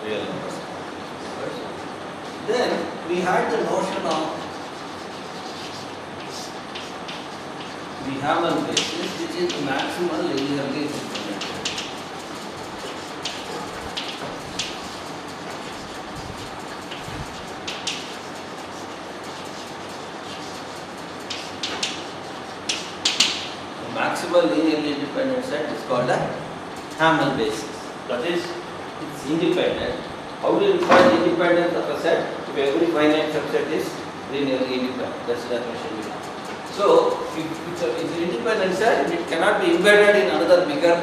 real numbers. Then we had the notion of the Hammond basis, which is the maximal linearly independent. The maximal linearly independent set is called a Hammond basis. That is, it's independent. How do you define independence of a set? If every finite subset is linearly independent. That's the definition we have. So, if it's an independent set, it cannot be embedded in another bigger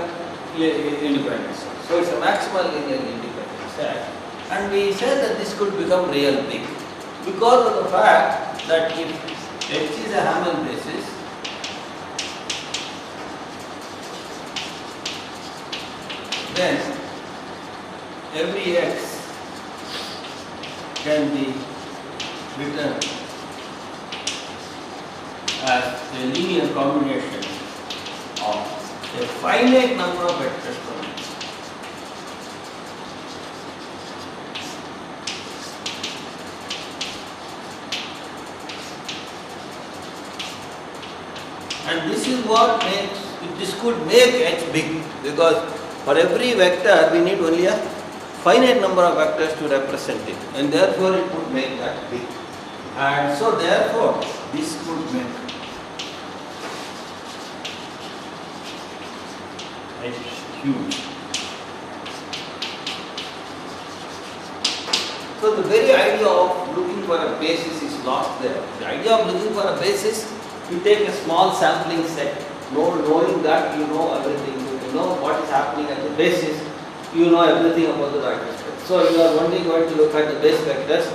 independent set. So, it's a maximal linearly independent set. And we said that this could become real big because of the fact that if H is a Hammond basis, then every x can be written as a linear combination of a finite number of vectors from it. And this is what makes, this could make H big, because for every vector we need only a finite number of vectors to represent it, and therefore it would make that big. And so therefore this could make H huge. So the very idea of looking for a basis is lost there. The idea of looking for a basis, you take a small sampling set, knowing that you know everything, you know what is happening at the basis, you know everything about the vector space. So you are only going to look at the base vectors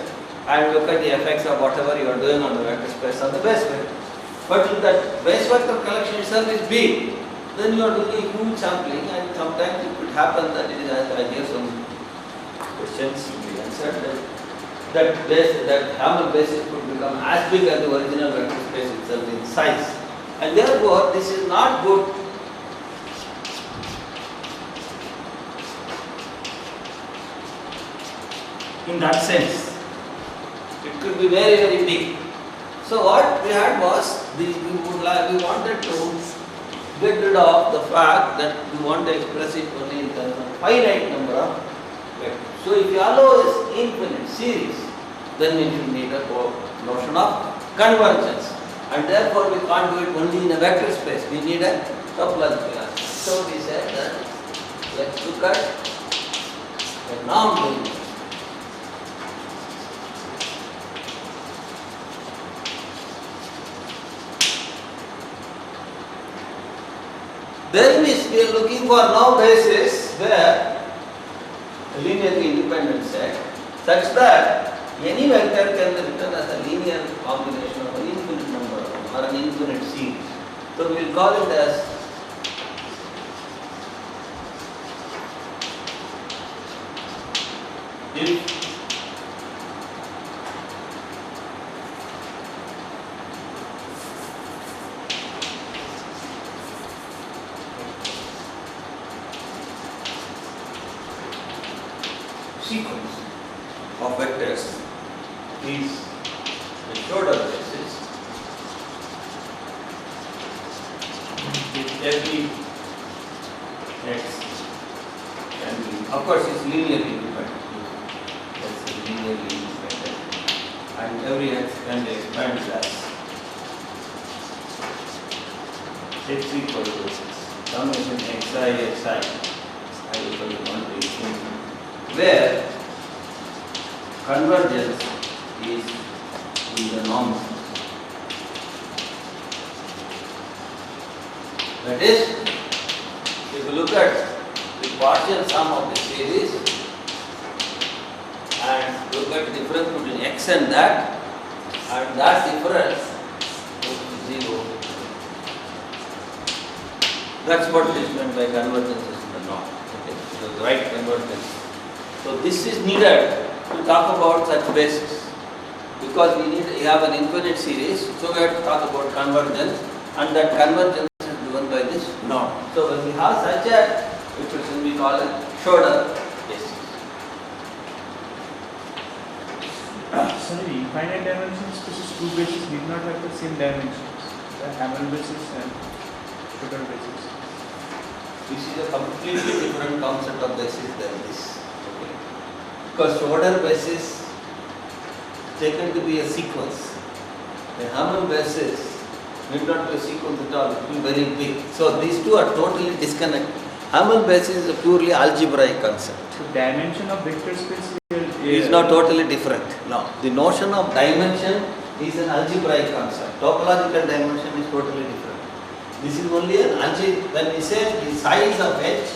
and look at the effects of whatever you are doing on the vector space on the base vector. But if that base vector collection itself is big, then you are doing huge sampling, and sometimes it could happen that it is, as I gave some questions to be answered, that Hammond basis could become as big as the original vector space itself in size. And therefore this is not good in that sense. It could be very, very big. So what we had was, we wanted to get rid of the fact that we want to express it only in terms of finite number of vectors. So if you allow this infinite series, then we should need a notion of convergence. And therefore we can't do it only in a vector space, we need a topological. So we said that let's look at the non-linear. Then we are looking for now basis where a linearly independent set such that any vector can be written as a linear combination of an infinite number or an infinite series. So we will call it as if sequence of vectors is the Schroeder basis with every x can be, of course it's linearly independent, that's linearly independent, and every x can be expanded as x equal to summation xi I equal to 1 to infinity, where convergence is in the norm. That is, if you look at the partial sum of the series and look at the difference between x and that difference goes to 0. That's what is meant by convergence is the norm. Okay, so the right convergence. So this is needed to talk about such basis, because we have an infinite series, so we have to talk about convergence, and that convergence is given by this norm. So when we have such a equation, we call it Schroeder basis. Sorry, finite dimension spaces two bases need not have the same dimensions. The Hamel basis and Schroeder basis. This is a completely different concept of basis than this. Okay. Because Schroeder basis is taken to be a sequence. The Hamel basis need not be a sequence at all, it will be very big. So these two are totally disconnected. Hamel basis is a purely algebraic concept. So dimension of vector space Is not totally different. No. The notion of dimension is an algebraic concept. Topological dimension is totally different. This is only an algebra. When we say the size of H,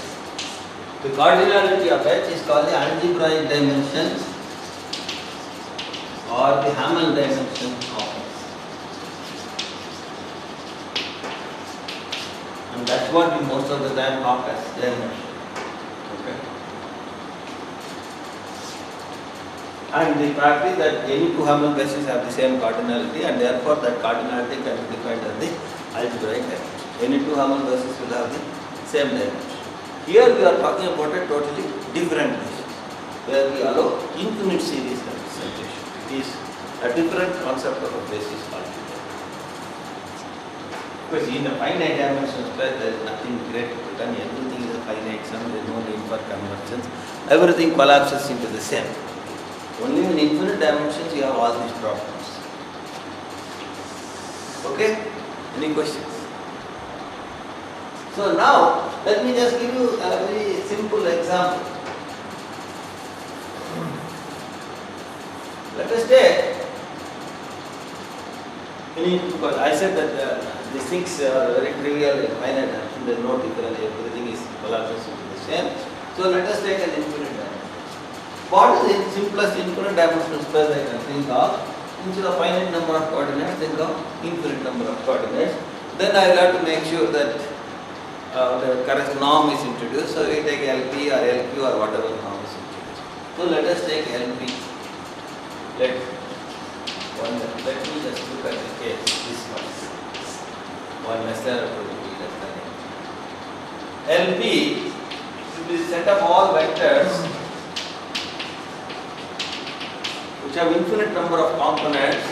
the cardinality of H is called the algebraic dimension or the Hamel dimension of H. And that's what we most of the time talk as dimension. Okay. And the fact is that any two Hamel bases have the same cardinality, and therefore that cardinality can be defined as the algebraic dimension. Any two Hamel bases will have the same dimension. Here we are talking about a totally different basis, where we allow infinite series representation. It is a different concept of a basis altogether. Because in a finite dimension space there is nothing great to be done. Everything is a finite sum, there is no need for convergence. Everything collapses into the same. Only in infinite dimensions you have all these problems. Okay? Any questions? So now, let me just give you a very simple example. Let us take, because I said that these things are very trivial in finite dimension, there is no difference, everything is collapses into the same. So let us take an infinite dimension. What is the simplest infinite dimensional space I can think of? Instead of finite number of coordinates, think of infinite number of coordinates. Then I will have to make sure that the correct norm is introduced. So we take LP or LQ or whatever norm is introduced. So let us take LP. Let me just look at the case, this one less than or equal to b less than. LP should be set of all vectors which have infinite number of components.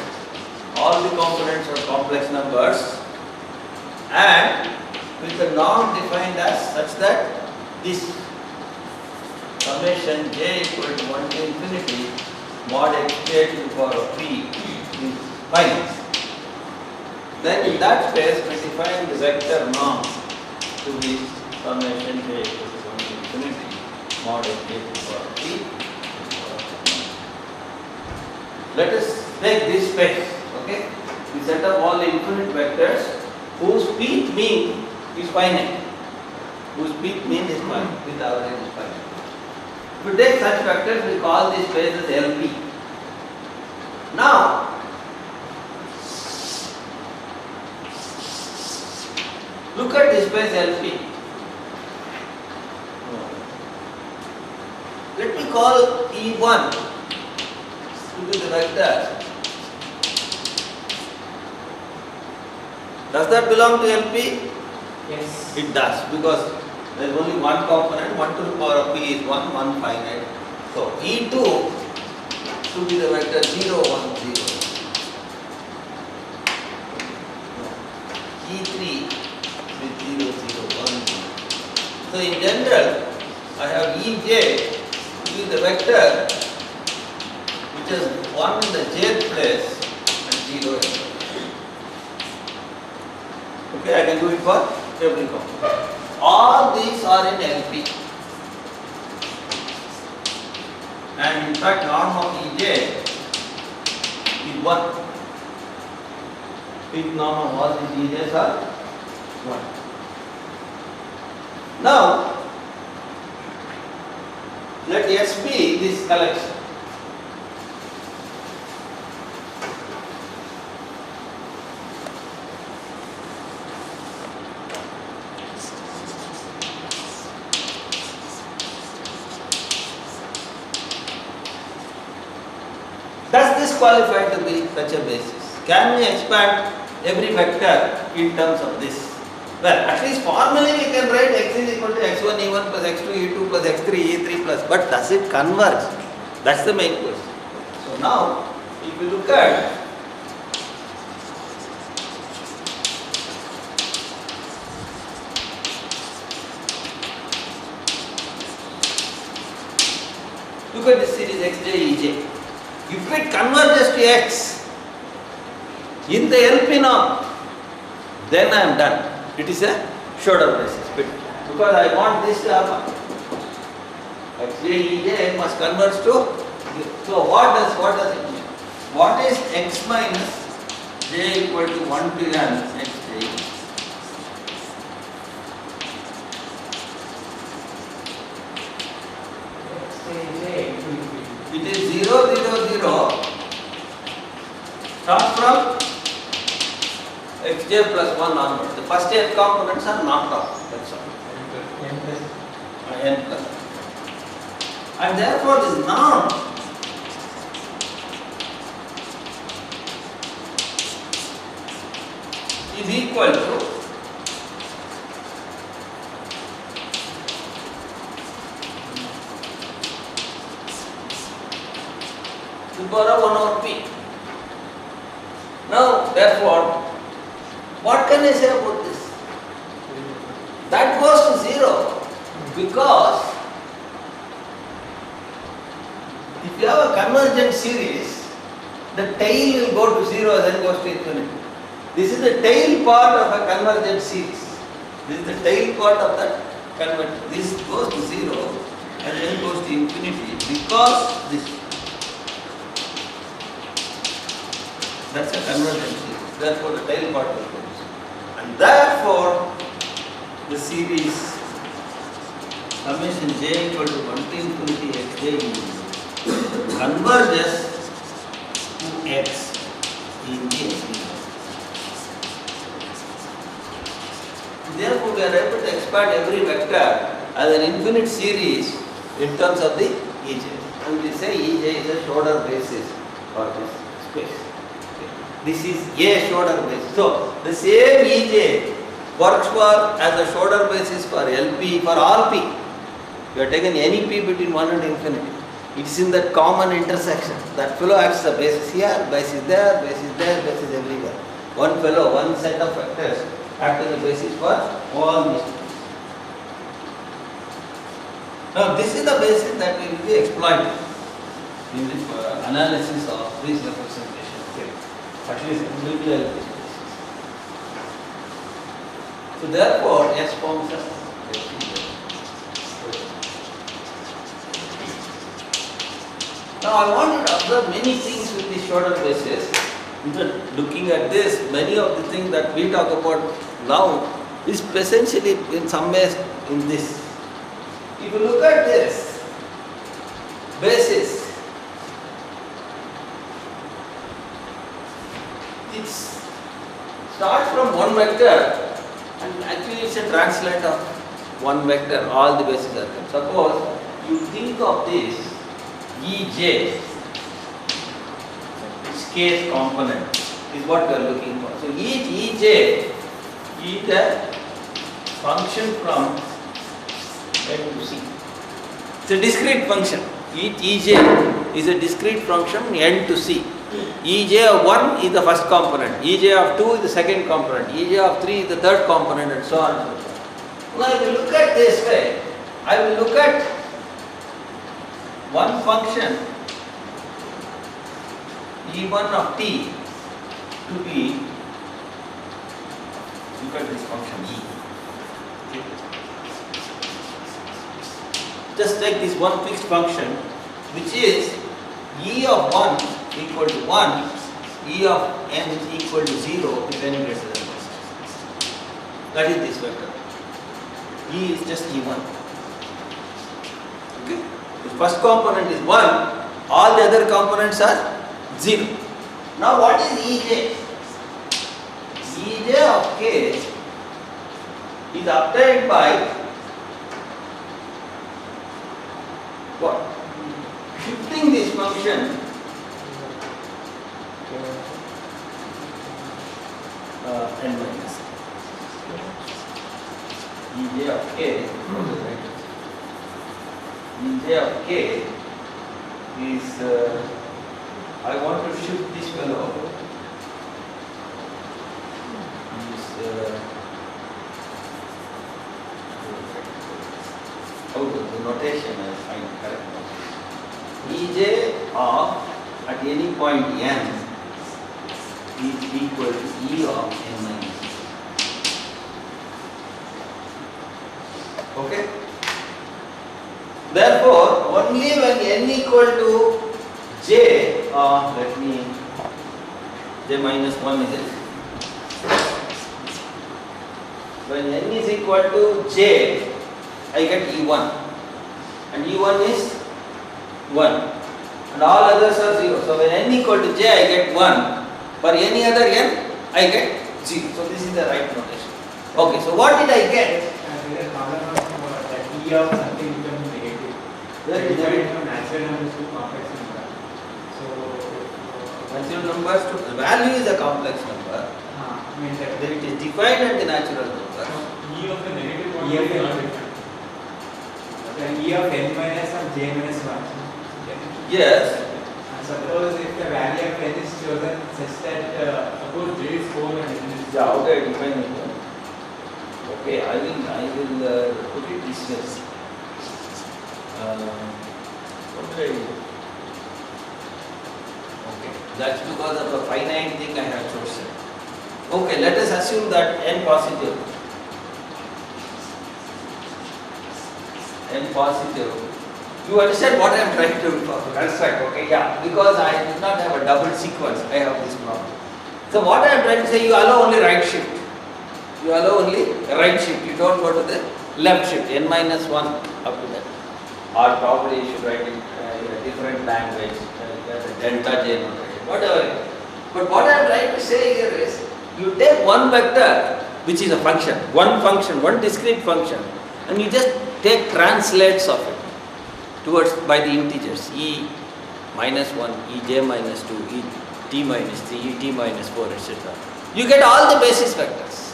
All the components are complex numbers, and with the norm defined as such that this summation j equal to 1 to infinity mod xj to the power of p is finite. Then in that space we define the vector norm to be summation j equal to 1 to infinity mod xj to the power of p. Let us take this space, okay? We set up all the infinite vectors whose peak mean is finite. Whose peak mean is finite, with average is finite. If we take such vectors, we call this space as LP. Now, look at this space LP. Let me call E1 to be the vector. Does that belong to LP? Yes. It does, because there is only one component, 1 to the power of p is 1 finite. So E2 should be the vector 0, 1, 0. E3 with 0, 0, 1, 0. So in general, I have Ej to be the vector which is 1 in the jth place and 0 elsewhere. Okay, I can do it for every component. All these are in LP. And in fact, norm of Ej is 1. Peak norm of all these Ej's are 1. Now, let S be this collection. Does this qualify to be such a basis? Can we expand every vector in terms of this? Well, at least formally we can write x is equal to x1 e1 plus x2 e2 plus x3 e3 plus, but does it converge? That's the main question. So now, if you look at this series xj ej. If it converges to x in the LP norm, then I am done. It is a Schroeder basis. Because I want this to happen. xj ej must converge to. So what does it mean? What is x minus j equal to 1 to n xj? It is 0, 0, 0. Start from xj plus 1 onward. The first n components are knocked off. That's all. N plus. And therefore this norm is equal to power 1 over p. Now, therefore, what can I say about this? That goes to 0 because if you have a convergent series, the tail will go to 0 then goes to infinity. This is the tail part of a convergent series. This is the tail part of that convergent. This goes to 0 and then goes to infinity because this. That's a convergent series. Therefore, the tail part will go. And therefore, the series summation j equal to 1 to infinity xj converges to x in the x. Therefore, we are able to expand every vector as an infinite series in terms of the Ej. And we say Ej is a Schroeder basis for this space. This is a Schroeder basis. So, the same Ej works for as a Schroeder basis for LP, for all p. You have taken any p between 1 and infinity. It is in that common intersection. That fellow acts as a basis here, basis there, basis everywhere. One fellow, one set of vectors act as a basis for all these things. Now, this is the basis that we will be exploiting in the analysis of this representation theory. At least it will be a basis. So, therefore, S forms a. Now, I want to observe many things with the Schroeder basis. Looking at this, many of the things that we talk about now is essentially in some ways in this. If you look at this basis, it starts from one vector and actually it's a translate of one vector, all the bases are there. Suppose you think of this Ej, case component is what we are looking for. So each Ej is a function from N to C. It's a discrete function. Each Ej is a discrete function N to C. Ej of 1 is the first component, Ej of 2 is the second component, Ej of 3 is the third component, and so on and so forth. Now, if you look at this way, I will look at one function E1 of t to be, look at this function E. Okay. Just take this one fixed function which is E of 1 equal to 1, E of n is equal to 0 if n greater than 1. That is this vector. E is just E1. Okay? This first component is 1, all the other components are 0. Now what is Ej? Ej of k is obtained by what? Shifting this function n minus. Ej of k, Ej of k is, I want to shift this fellow, is, the notation I find correct. Ej of at any point n is equal to E of n minus. Okay? Therefore, only when n equal to j, j minus 1 is it? When n is equal to j, I get E1. And E1 is 1. And all others are 0. So when n equal to j, I get 1. For any other n, I get 0. So this is the right notation. Okay, so what did I get? E of something becomes negative. Where is Divided it? from natural numbers to complex number. So Natural numbers to the value is a complex number. means that Then it is defined at the natural number. E of the negative one E of is n. not different. then E of n minus of j minus 1. Yes. And suppose if the value of n is chosen such that Suppose J is 4 and N is Yeah, okay, define it. Okay, I will put it this way. What did I do? Okay, that's because of a finite thing I have chosen. Okay, let us assume that n positive. N positive. You understand what I am trying to construct, okay? Yeah, because I did not have a double sequence, I have this problem. So what I am trying to say, you allow only right shift. You allow only right shift. You don't go to the left shift, n minus 1 up to that. Or probably you should write it in a different language, delta j notation, whatever it is. But what I am trying to say here is, you take one vector, which is a function, one discrete function, and you just take translates of it towards by the integers, e minus 1, e j minus 2, e t minus 3, e t minus 4, etc. You get all the basis vectors.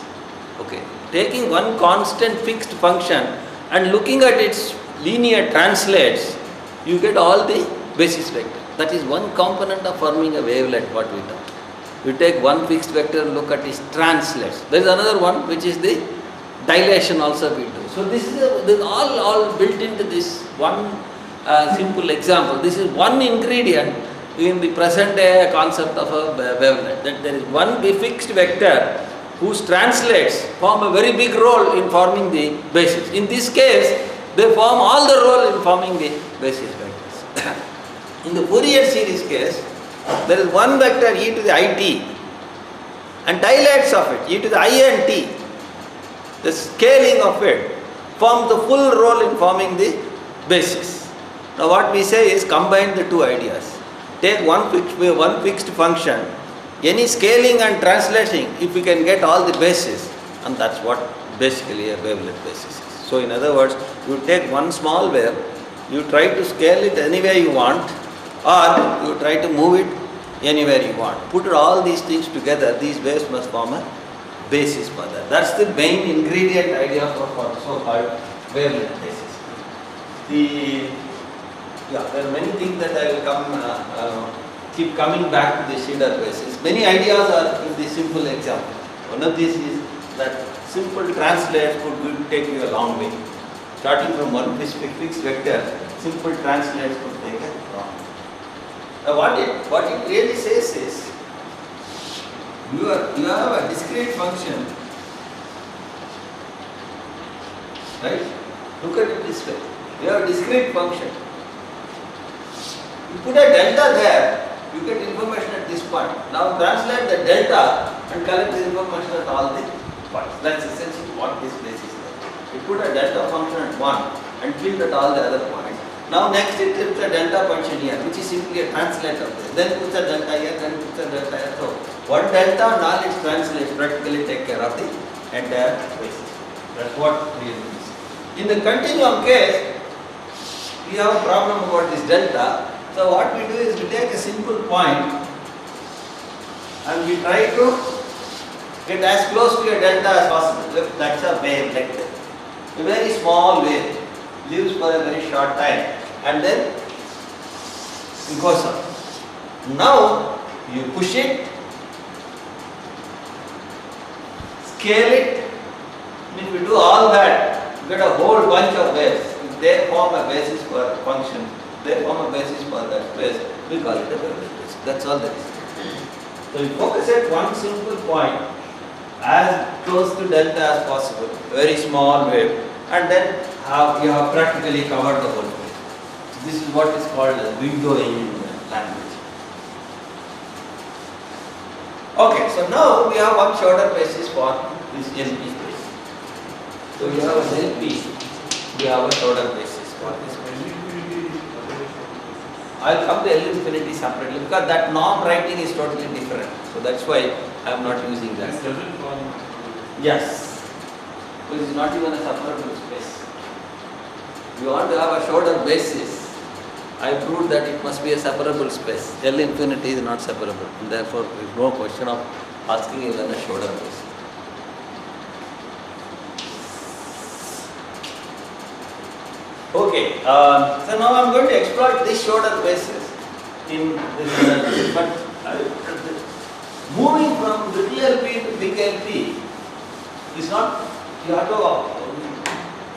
Okay, taking one constant fixed function and looking at its linear translates, you get all the basis vector. That is one component of forming a wavelet, what we do. You take one fixed vector, look at its translates. There is another one which is the dilation also we do. So this is all built into this one simple example. This is one ingredient in the present day concept of a wavelet. That there is one fixed vector whose translates form a very big role in forming the basis. In this case, they form all the role in forming the basis vectors. In the Fourier series case, there is one vector e to the it and dilates of it, e to the I and t. The scaling of it forms the full role in forming the basis. Now what we say is combine the two ideas. Take one fixed function, any scaling and translating, if we can get all the bases, and that's what basically a wavelet basis is. So in other words, you take one small wave, you try to scale it anywhere you want, or you try to move it anywhere you want. Put all these things together, these waves must form a basis for that. That's the main ingredient idea for so-called wavelet basis. There are many things that I will keep coming back to the Schiller basis. Many ideas are in this simple example. One of these is that simple translates could take you a long way. Starting from one fixed vector, simple translates could take a long way. Now what it really says is, you have a discrete function, right? Look at it this way. You have a discrete function. You put a delta there, you get information at this point. Now translate the delta and collect the information at all the points. That's essentially what this place is like. You put a delta function at 1 and fill at all the other points. Now next it puts a delta function here, which is simply a translator. Then puts a delta here, then puts a delta here. So one delta, now it translates, practically take care of the entire basis. That's what really is. In the continuum case, we have a problem about this delta. So what we do is we take a simple point and we try to get as close to a delta as possible. If that's a wave like that. A very small wave, lives for a very short time and then it goes up. Now you push it, scale it, if we do all that, you get a whole bunch of waves. If they form a basis for a function, they form a basis for that space, we call it a Wavelet space. That's all that is. So you focus at one simple point, as close to delta as possible, very small wave, and then you have practically covered the whole thing. This is what is called a windowing language. Okay, so now we have one shorter basis for this LP space. So we have an LP, we have a shorter basis for this. I'll come to L infinity separately because that norm writing is totally different. So that's why I am not using that. This doesn't form. Yes, because it's not even a separable space. You want to have a shorter basis. I proved that it must be a separable space. L infinity is not separable. And therefore, there is no question of asking even a shorter basis. Okay, so now I am going to exploit this shorter basis in this analysis. But moving from little LP to big LP is not, you have to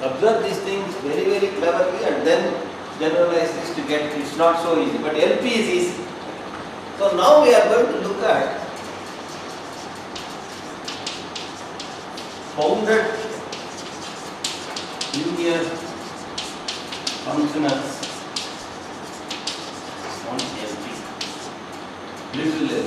observe these things very, very cleverly and then generalize this to get, it's not so easy. But LP is easy. So now we are going to look at bounded linear functionals on LP, little l.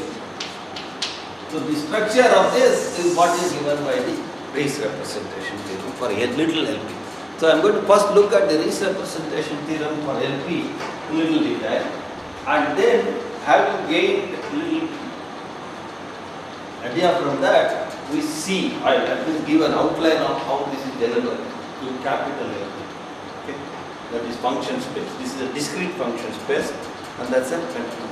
So the structure of this is what is given by the Riesz representation theorem for a little LP. So I am going to first look at the Riesz representation theorem for LP in little detail, and then having gained a little idea from that, we see, I will give an outline of how this is delivered to capital LP. Okay. That is function space. This is a discrete function space, and that's a continuum.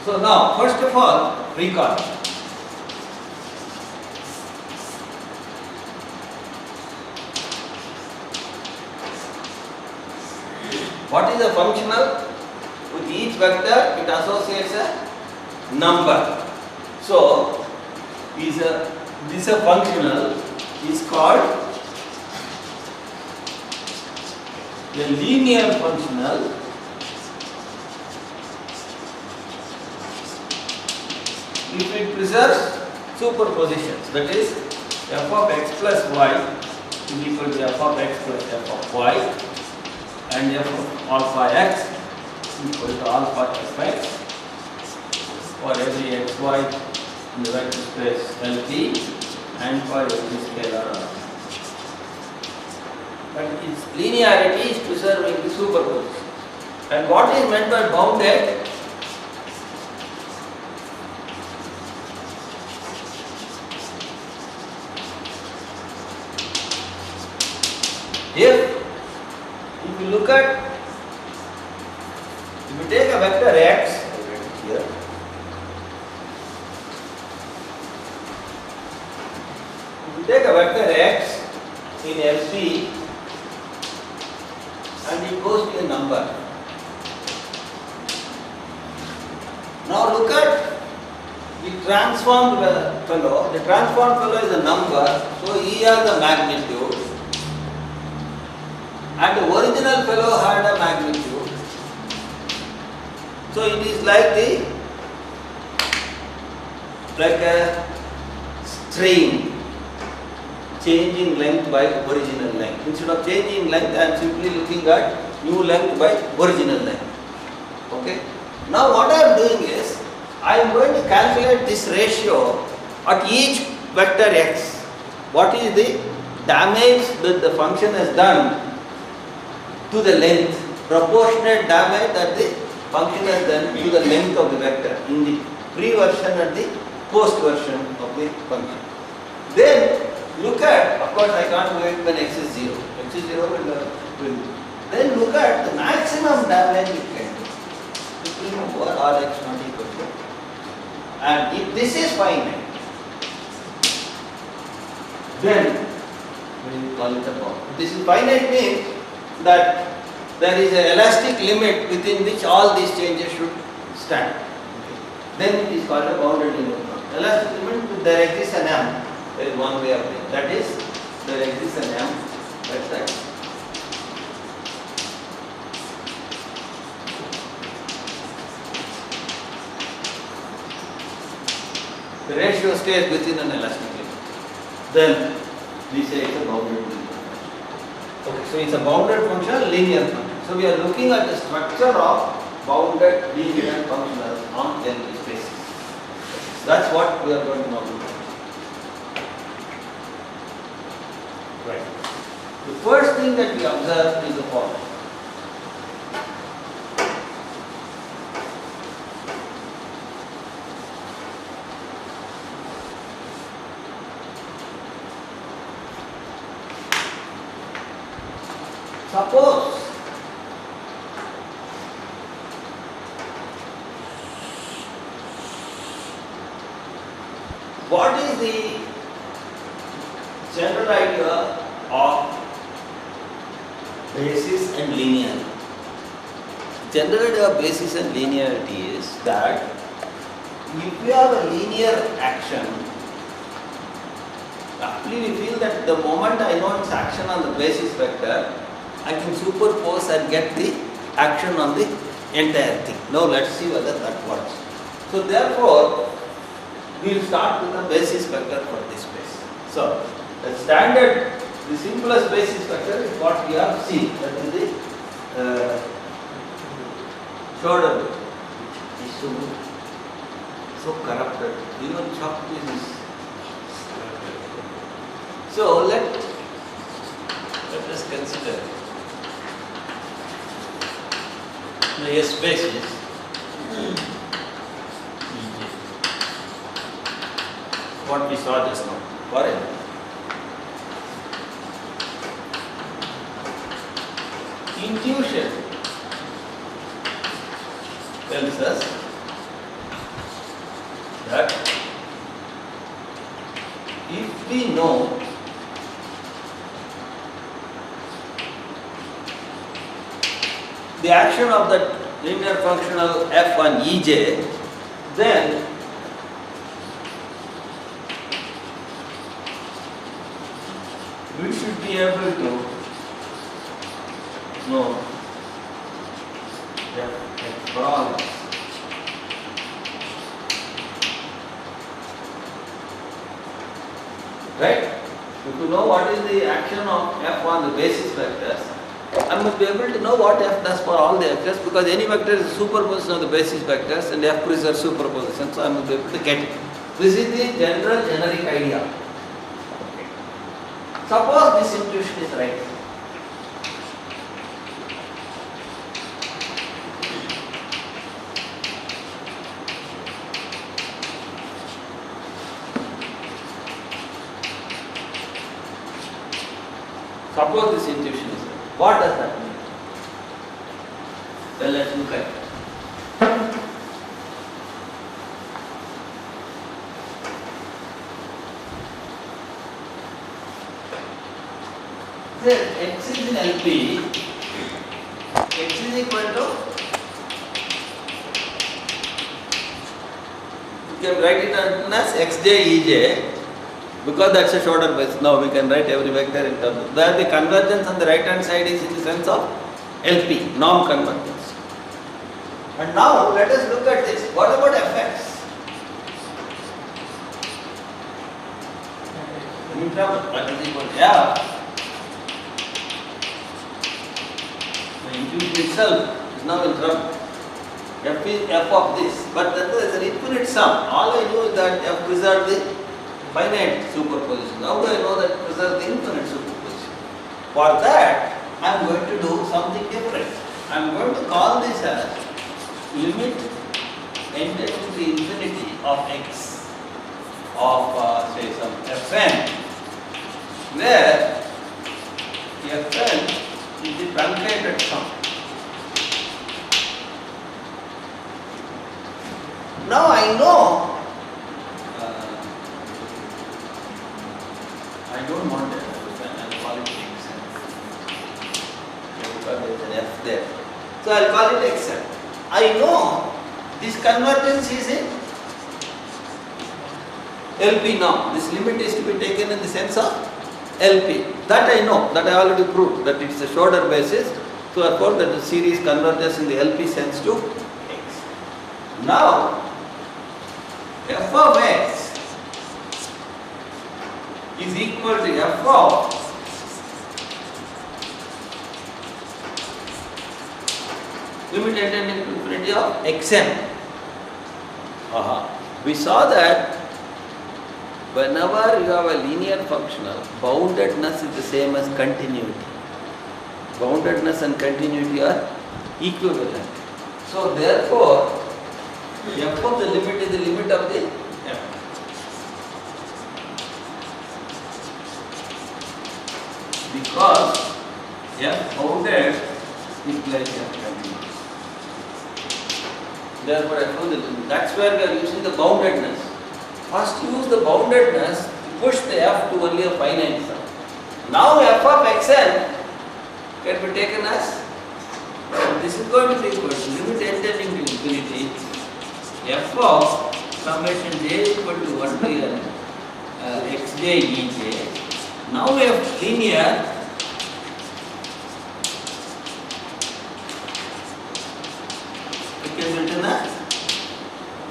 So now, first of all, recall. What is a functional? With each vector, it associates a number. So, this is a functional is called a linear functional if it preserves superpositions, that is f of x plus y is equal to f of x plus f of y and f of alpha x is equal to alpha fx for every xy in the vector space LP and for every scalar. But its linearity is preserving the superposition. And what is meant by bounded? If you look at, if you take a vector x, here, if you take a vector x in LP and it goes to a number. Now look at the transformed fellow. The transformed fellow is a number, so he has a magnitude. And the original fellow had a magnitude. So it is like a string changing length by original length. Instead of changing length, I am simply looking at new length by original length. Okay. Now what I am doing is, I am going to calculate this ratio at each vector x. What is the damage that the function has done to the length, proportionate damage that the function has done to the length of the vector in the pre-version and the post-version of the function. Then look at, of course I can't do it when x is 0. X is 0 will then look at the maximum damage it can do. If we remove Rx not equal to. And if this is finite, then we call it a bound. This is finite means that there is an elastic limit within which all these changes should stand. Then it is called a bounded limit. Elastic limit, there exists an M. There is one way of it. That is, there exists an M. That's that. The ratio stays within an elastic limit. Then we say it's a bounded limit. Okay, so it's a bounded function, linear function. So we are looking at the structure of bounded linear functions on LP spaces. That's what we are going to now look at. Right. The first thing that we observe is the following. Suppose what is the general idea of basis and linearity? General idea of basis and linearity is that if you have a linear action, actually we feel that the moment I know its action on the basis vector, I can superpose and get the action on the entire thing. Now let's see whether that works. So therefore, we will start with the basis vector for this space. So the standard, the simplest basis vector is what we have seen. That is the shoulder vector, which is so corrupted. Even chalk is. So let us consider the S basis what we saw just now. For it, intuition tells us that if we know the action of that linear functional f on Ej, then we should be able to know f for all x. Right? If you know what is the action of f on the basis vectors, I must be able to know what f does for all the vectors, because any vector is a superposition of the basis vectors and f preserves superposition, so I must be able to get it. This is the general generic idea. Okay. Suppose this intuition is right. Suppose this intuition is right. What does that mean? Well, let's look at it. Then x is in LP, x is equal to, you can write it as xj ej, because that's a shorter base. Now we can write every vector in terms of that. The convergence on the right hand side is in the sense of LP, norm convergence. And now let us look at this. What about fx? In terms of what is equal to f, the intuition itself is now in trouble. F is f of this, but there is an infinite sum. All I know is that f preserves the finite superposition. How do I know that preserves the infinite superposition? For that, I am going to do something different. I am going to call this as limit n tends to the infinity of x of say some fn, where fn is the truncated sum. Now I know I don't want that fn, I'll call it xn because there is an f there. So I'll call it xn. I know this convergence is in LP now. This limit is to be taken in the sense of LP. That I know, that I already proved, that it's a Schroeder basis. So therefore that the series converges in the LP sense to x. Now, f of x is equal to f of limit n tending to infinity of xn. We saw that whenever you have a linear functional, boundedness is the same as continuity. Boundedness and continuity are equivalent. So therefore, f of the limit is the limit of the f. Because f bounded implies f continuous. Therefore, that's where we are using the boundedness. First use the boundedness to push the f to only a finite sum. Now f of xn can be taken as, this is going to be equal to limit n tending to infinity f of summation j equal to 1 to n xj ej. Now we have linear can be written as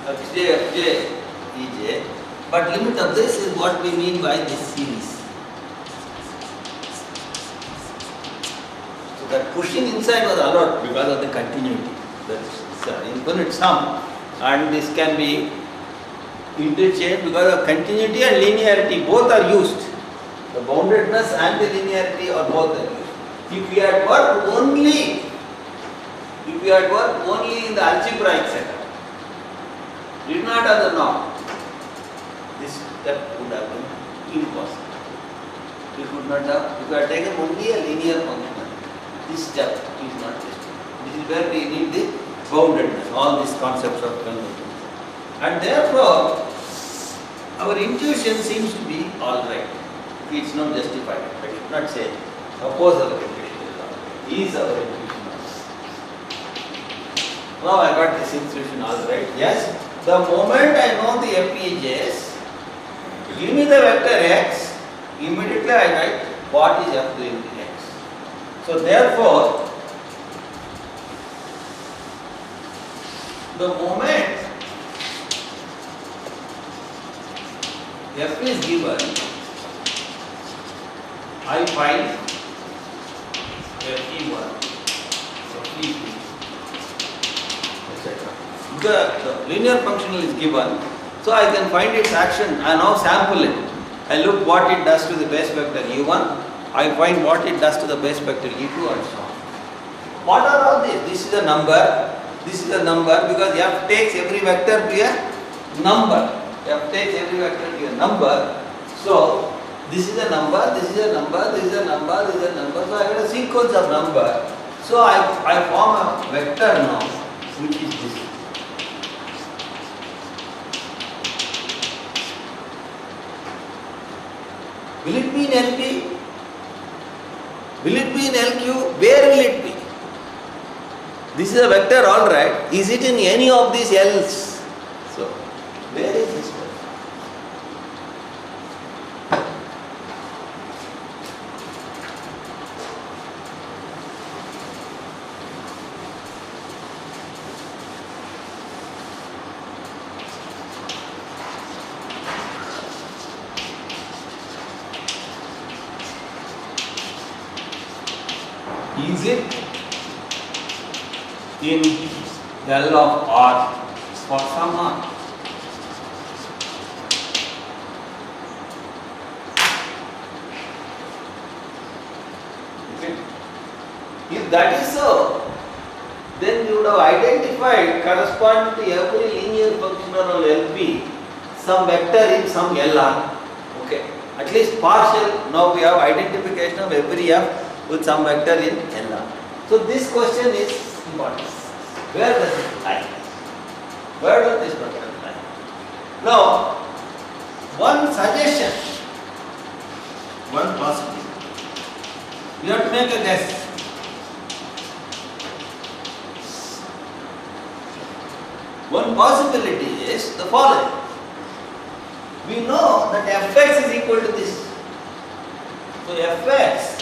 xj fj ej, but limit of this is what we mean by this series. So that pushing inside was allowed because of the continuity. That's an infinite sum, and this can be interchanged because of continuity and linearity both are used. The boundedness and the linearity are both are used. If we had worked only in the algebraic setup, did not have the norm, this step would have been impossible. We could not have, if we had taken only a linear function, this step is not tested. This is where we need the boundedness, all these concepts of convergence. And therefore, our intuition seems to be alright. It's not justified. I should not say, suppose our intuition is alright. Is our intuition alright? Now I got this intuition alright. Yes, the moment I know the FPGAs, give me the vector x, immediately I write what is f doing to x. So therefore, the moment f is given, I find fe1, fe2, etc. The linear functional is given, so I can find its action. I now sample it. I look what it does to the base vector e1. I find what it does to the base vector e2 and so on. What are all these? This is a number. This is a number because f takes every vector to a number. F takes every vector to a number. So this is a number. This is a number. This is a number. This is a number. So I get a sequence of number. So I form a vector now, which is this. Will it be in LP? Will it be in LQ? Where will it be? This is a vector, all right. Is it in any of these L's? So, where is this one? Is it in L of R for some R? Okay. If that is so, then you would have identified corresponding to every linear functional on LP some vector in some LR. Okay, at least partial. Now we have identification of every F with some vector in LR. So this question is important. Where does it lie? Where does this vector lie? Now, one suggestion, one possibility. You have to make a guess. One possibility is the following. We know that fx is equal to this. So fx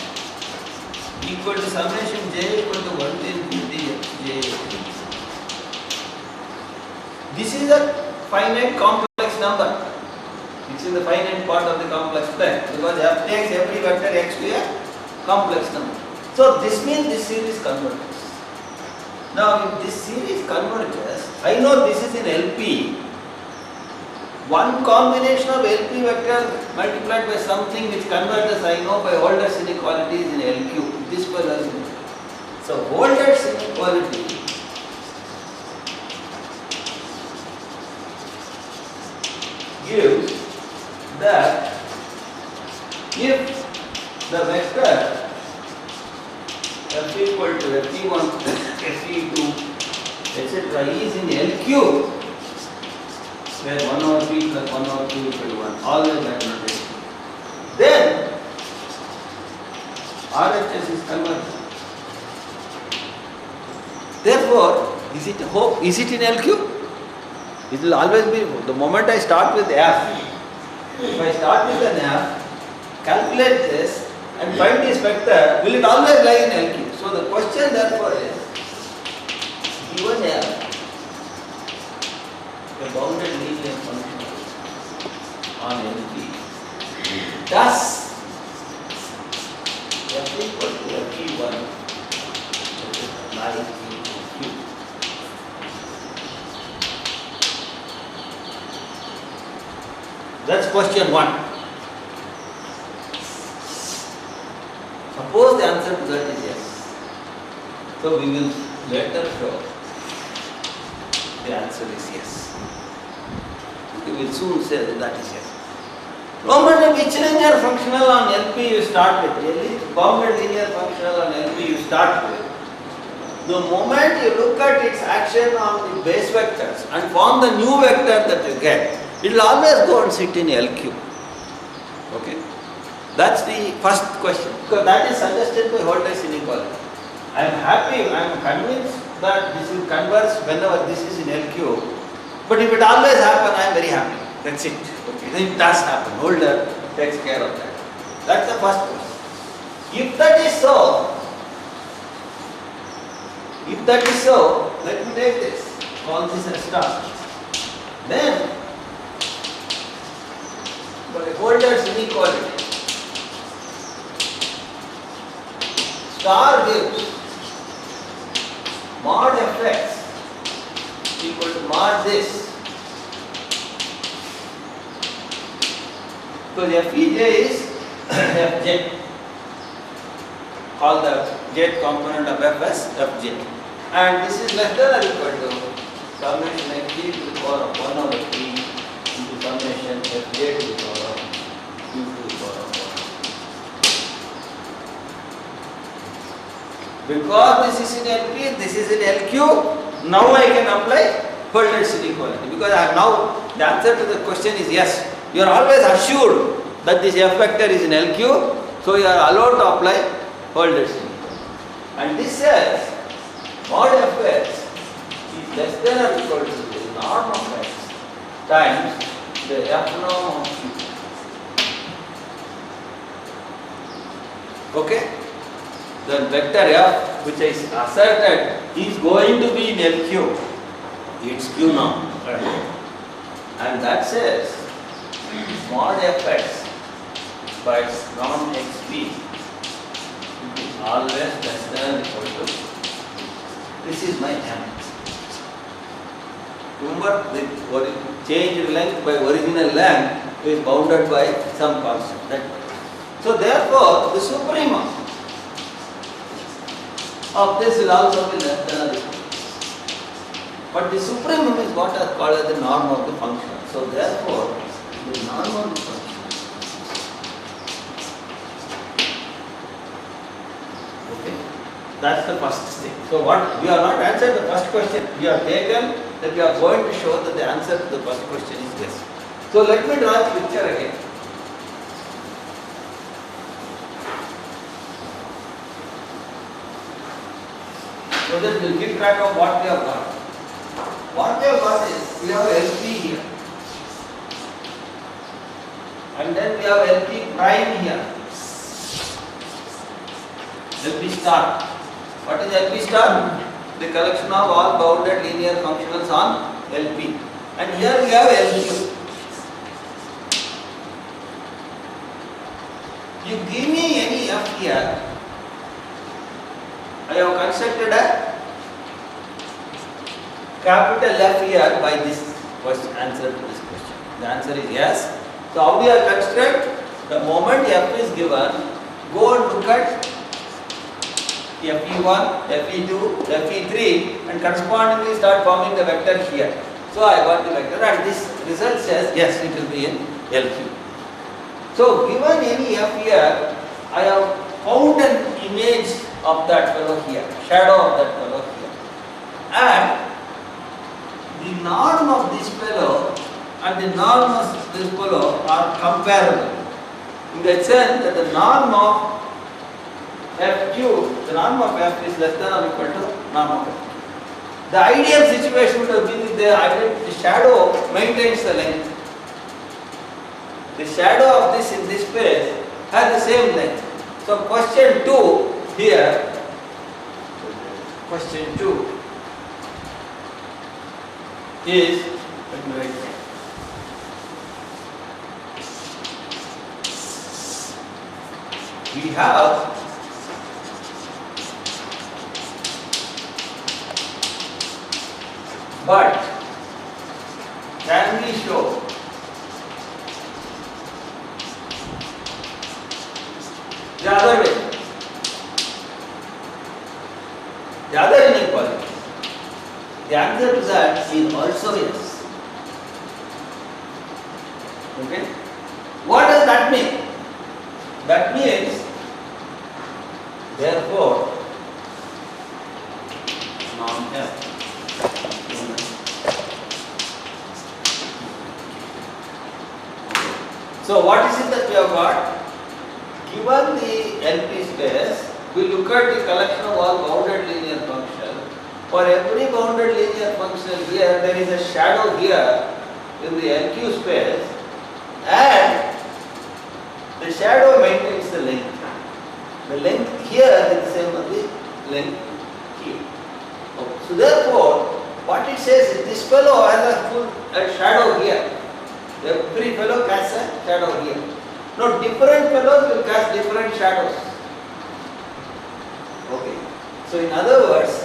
equal to summation j equal to 1 to infinity j. This is a finite complex number. It's in the finite part of the complex plan because f takes every vector x to a complex number. So this means this series converges. Now if this series converges, I know this is in LP. One combination of LP vector multiplied by something which converges, I know by Holder's inequality is in LQ. This follows in. So Holder's inequality gives that if the vector f equal to fe1, fe2, etc. is in LQ, where 1 over p plus 1 over 2 equal to 1, always that notation, then RHS is convergent. Therefore, is it in LQ? It will always be, the moment I start with f, if I start with an f, calculate this and find this vector, will it always lie in LQ? So the question therefore is, given f, a bounded linear function on LP, does f equal to fe1 lie in LQ? That's question 1. Suppose the answer to that is yes. So we will later show the answer is yes. We will soon say that is yes. No matter which linear functional on LP you start with, really, bounded linear functional on LP you start with, the moment you look at its action on the base vectors and form the new vector that you get, it will always go and sit in LQ. Okay? That's the first question, because that is suggested by Holder's inequality. I am happy, I am convinced that this will converge whenever this is in LQ, but if it always happens, I am very happy. That's it. Okay? Then it does happen. Holder takes care of that. That's the first question. If that is so, let me take this, call this a star. Then, by Holder's inequality, star gives mod fx equal to mod this. So the Fej is Fj. Call the j component of f as Fj. And this is less than or equal to summation fj to the power of 1 over 3 into summation Fj to the power of q to the power of 1. Because this is in LP, this is in LQ, now I can apply Holder's inequality. Because I have now, the answer to the question is yes. You are always assured that this f vector is in LQ, so you are allowed to apply Holder's inequality. And this says mod fx is less than or equal to the norm of x times the f norm of q. Okay? The vector f which I asserted is going to be in LQ. It's q norm. And that says mod fx by its norm xp is always less than or equal to. This is my m. Remember, the change length by original length is bounded by some constant. So therefore, the supremum of this will also be less than or equal. But the supremum is what is called as the norm of the function. So therefore, the norm of the function. Okay, that's the first thing. So what we have not answered the first question. We have taken that we are going to show that the answer to the first question is yes. So let me draw the picture again. So that we will keep track of what we have got. What we have got is, we have LP here. And then we have LP prime here. LP star. What is LP star? The collection of all bounded linear functionals on LP. And here we have LQ. You give me any F here. I have constructed a capital F here by this first answer to this question. The answer is yes. So how do you construct? The moment F is given, go and look at Fe1, Fe2, Fe3 and correspondingly start forming the vector here. So I got the vector and this result says yes, it will be in LQ. So given any F here, I have found an image of that fellow here, shadow of that fellow here. And the norm of this fellow and the norm of this fellow are comparable. In the sense that the norm of F2, the norm of F is less than or equal to norm of F. The ideal situation would have been if the shadow maintains the length. The shadow of this in this space has the same length. So question 2 here, question 2 is, let me write it. We have but can we show the other way, the other inequality? The answer to that is also yes. Okay? What does that mean? That means, therefore, norm F. So what is it that we have got? Given the LP space, we look at the collection of all bounded linear functions. For every bounded linear function here, there is a shadow here in the LQ space, and the shadow maintains the length. The length here is the same as the length here. Okay. So therefore, what it says is this fellow has a full shadow here. Every fellow casts a shadow here. Now different fellows will cast different shadows. Okay. So in other words,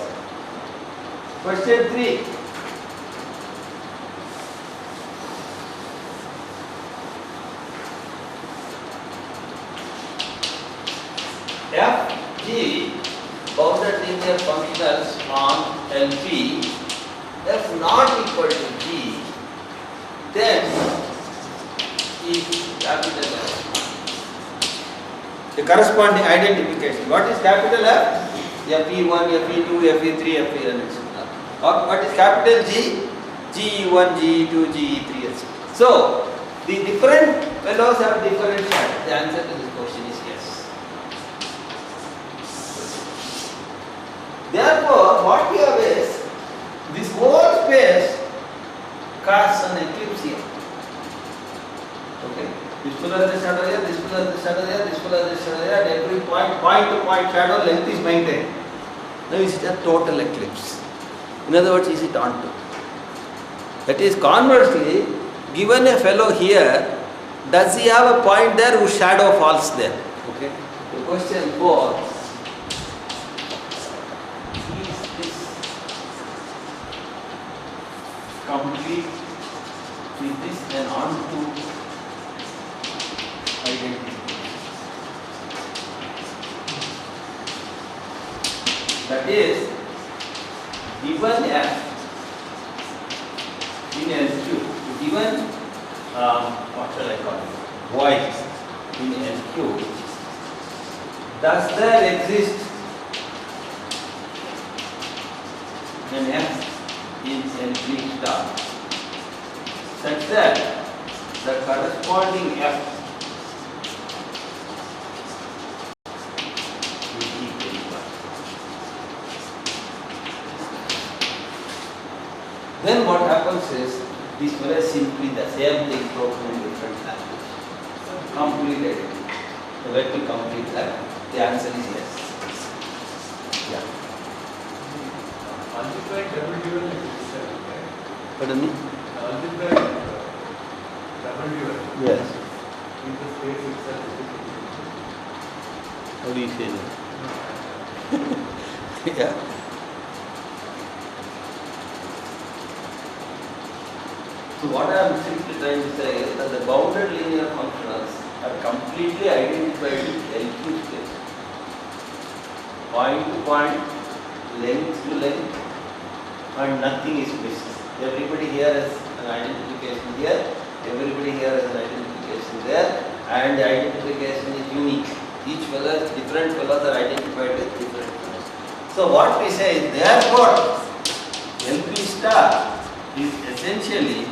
question 3. F, G, bounded linear functionals on LP, F not equal to G, then is capital F. The corresponding identification. What is capital F? Fe1, Fe2, Fe3, Fe etc. Or what is capital G? Ge1, Ge2, Ge3 etc. So, the different fellows have different shadows. The answer to this question is yes. Therefore, what we have is, this whole space casts an eclipse here. Okay. This fellow has the shadow here, this fellow has the shadow here, this fellow has the shadow here, at every point to point shadow length is maintained. Now is it a total eclipse? In other words, is it onto? That is, conversely, given a fellow here, does he have a point there whose shadow falls there? Okay. The question 4, is this complete? Is this an onto identity? That is, given F in LQ, given what shall I call it? Y in LQ, does there exist an F in LP star such that the corresponding F is equal to 1? Then what happens is, this will is simply the same thing broken in different language. Complete identity. So let me complete that. The answer is yes. Yeah. Algebraic double dual exists, right? Pardon me? Algebraic double dual Yes. in the space itself is How do you say that? Yeah. So what I am simply trying to say is that the bounded linear functionals are completely identified with LQ space. Point to point, length to length, and nothing is missed. Everybody here has an identification here, everybody here has an identification there, and the identification is unique. Each fellow, different fellows are identified with different fellows. So what we say is, therefore, LP star is essentially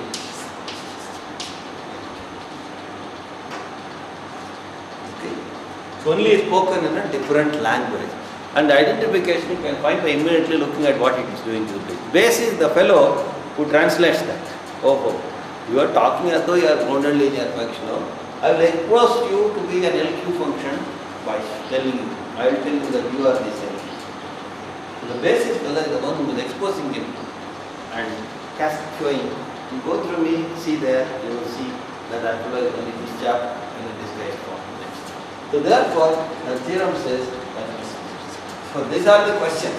it's only spoken in a different language. And identification you can find by immediately looking at what it is doing to the base. Base is the fellow who translates that. Oh, you are talking as though you are bounded linear functional. I will expose you to be an LQ function by telling you. I will tell you that you are this LQ. So the base is the one who is exposing him and showing. You go through me, see there, you will see that fellow is only this chap and this guy is formed. So therefore, the theorem says that this. So these are the questions.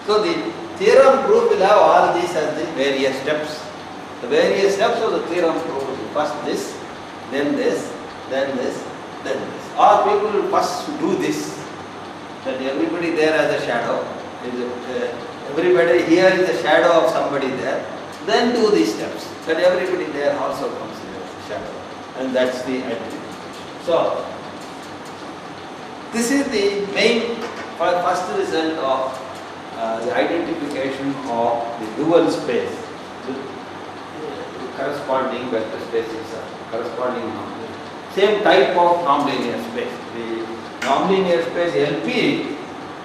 So the theorem proof will have all these as the various steps. The various steps of the theorem proof will be first this, then this, then this, then this. Or people will first do this, that everybody there has a shadow. Everybody here is a shadow of somebody there. Then do these steps, that everybody there also comes here as a shadow. And that's the identification. So this is the main first result of the identification of the dual space with corresponding vector spaces, corresponding nonlinear. Same type of nonlinear space. The nonlinear space LP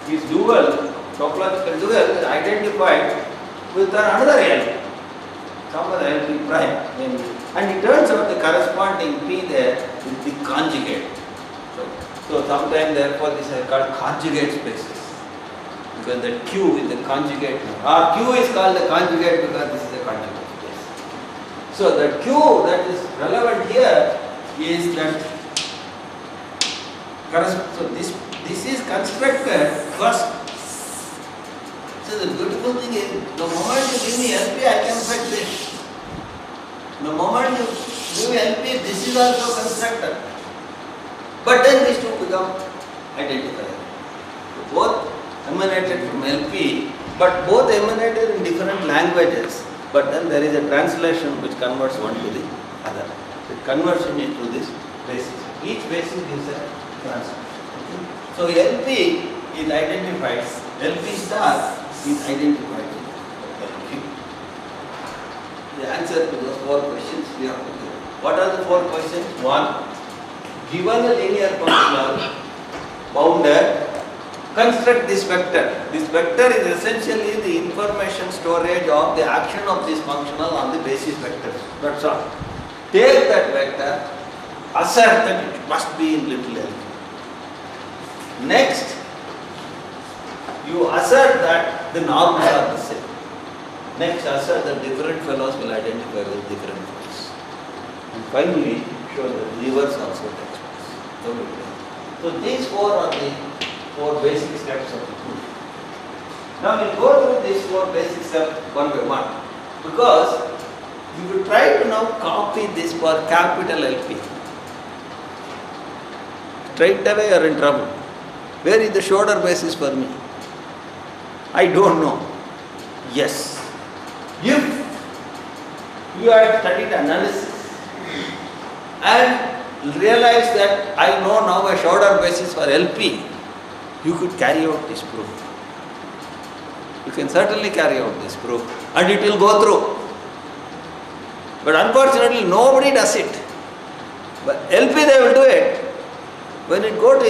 is dual, topological dual is identified with another LP, some other LP prime. And it turns out the corresponding P there is the conjugate. So sometimes therefore these are called conjugate spaces, because the Q is the conjugate, or Q is called the conjugate because this is a conjugate space. So the Q that is relevant here is that, so this is constructed first. So the beautiful thing is, the moment you give me LP, I can fetch this. The moment you give me LP, this is also constructed. But then these two become identified. Both emanated from LP, but both emanated in different languages. But then there is a translation which converts one to the other. The conversion into this basis. Each basis gives a translation. So LP is identified, LP star is identified with LQ. The answer to those four questions we have to do. What are the four questions? One, given a linear functional bounded, construct this vector. This vector is essentially the information storage of the action of this functional on the basis vectors. That's all. Take that vector, assert that it must be in little l. Next, you assert that the norms are the same. Next, assert that different fellows will identify with different fellows. And finally, show that levers also take place. So these four are the four basic steps of the proof. Now we'll go through these four basic steps one by one, because you will try to now copy this for capital LP. Straight away you are in trouble. Where is the shoulder basis for me? I don't know. Yes. If you had studied analysis and realized that I know now a Schroeder basis for LP, you could carry out this proof. You can certainly carry out this proof and it will go through. But unfortunately nobody does it. But LP they will do it. When it go to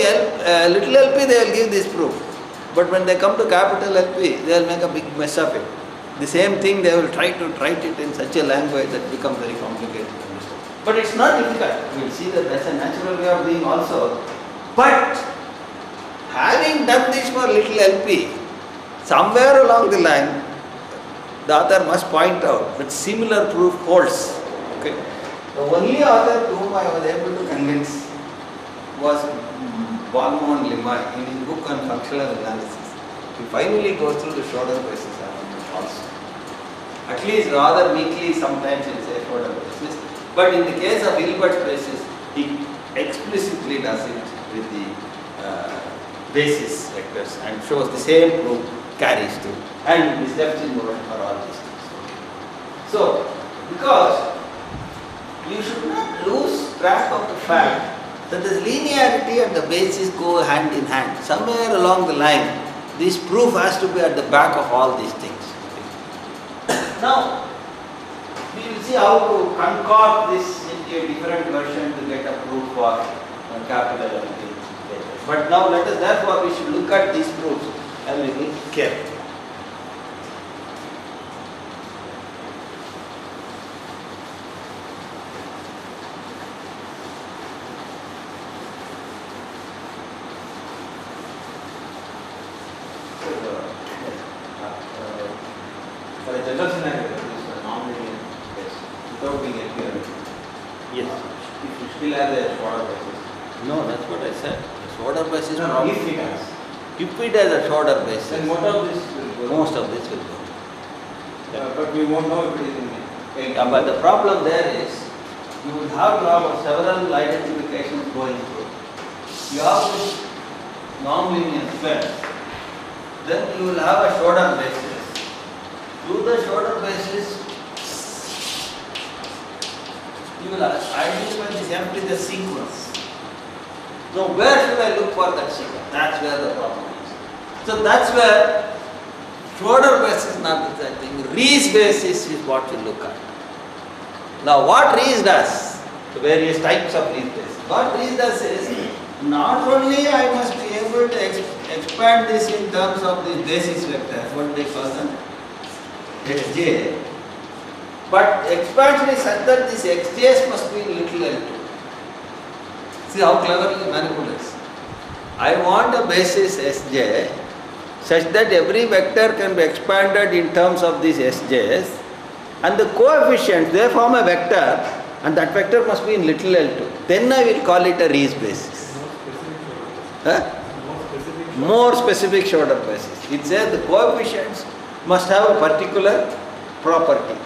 little LP they will give this proof. But when they come to capital LP they will make a big mess of it. The same thing they will try to write it in such a language that becomes very complicated to understand. But it's not difficult. We will see that that's a natural way of doing also. But having done this for little LP, somewhere along the line, the author must point out that similar proof holds. Okay? The only author to whom I was able to convince was Balmon Limai in his book on functional analysis. He finally goes through the Schroeder basis also. At least rather weakly sometimes he'll say Schroeder basis. But in the case of Hilbert's basis, he explicitly does it with the basis vectors and shows the same proof carries to, and is left in mode for all these things. So, because you should not lose track of the fact that the linearity and the basis go hand in hand. Somewhere along the line, this proof has to be at the back of all these things. Now, we will see how to concord this into a different version to get a proof for capital and things. But now let us, therefore, we should look at these proofs a little carefully. For a general scenario, this is a non-linear case, without being apparent. Yes. If you still have a Schroeder basis. No, that's what I said. The Schroeder basis. No, if it has. If it has a Schroeder basis, Then what of this will go? most of this will go. But we won't know if it is in the. But the problem there is, you will have to have several identifications going through. You have this non-linear space, then you will have a Schroeder basis. To the Schroeder basis, you will identify this empty the sequence. Now, where should I look for that sequence? That's where the problem is. So that's where Schroeder basis is not the thing. Rees basis is what you look at. Now, what Rees does, the various types of Rees basis. What Rees does is, not only I must be able to expand this in terms of the basis vectors, what they call them, xj, but expansion is such that this xj's must be little l2. See how cleverly manipulates. I want a basis sj such that every vector can be expanded in terms of these sj's, and the coefficients, they form a vector, and that vector must be in little l2. Then I will call it a Rees basis. More specific Schroeder basis. It says the coefficients must have a particular property,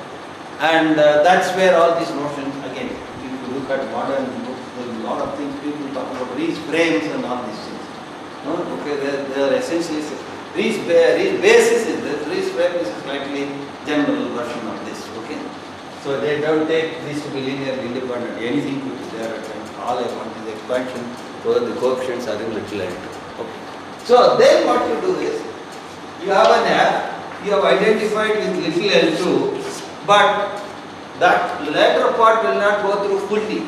and that's where all these notions, again, if you look at modern books, there are a lot of things people talk about Rees frames and all these things. No? Okay, they are essentially Rees basis is this, Rees frame is a slightly general version of this. Okay, so they don't take this to be linearly independent. Anything could be there at times. All I want is expansion, so that the coefficients are in little l2. Okay. So then what you do is, you have an app, you have identified with little l2, but that latter part will not go through fully.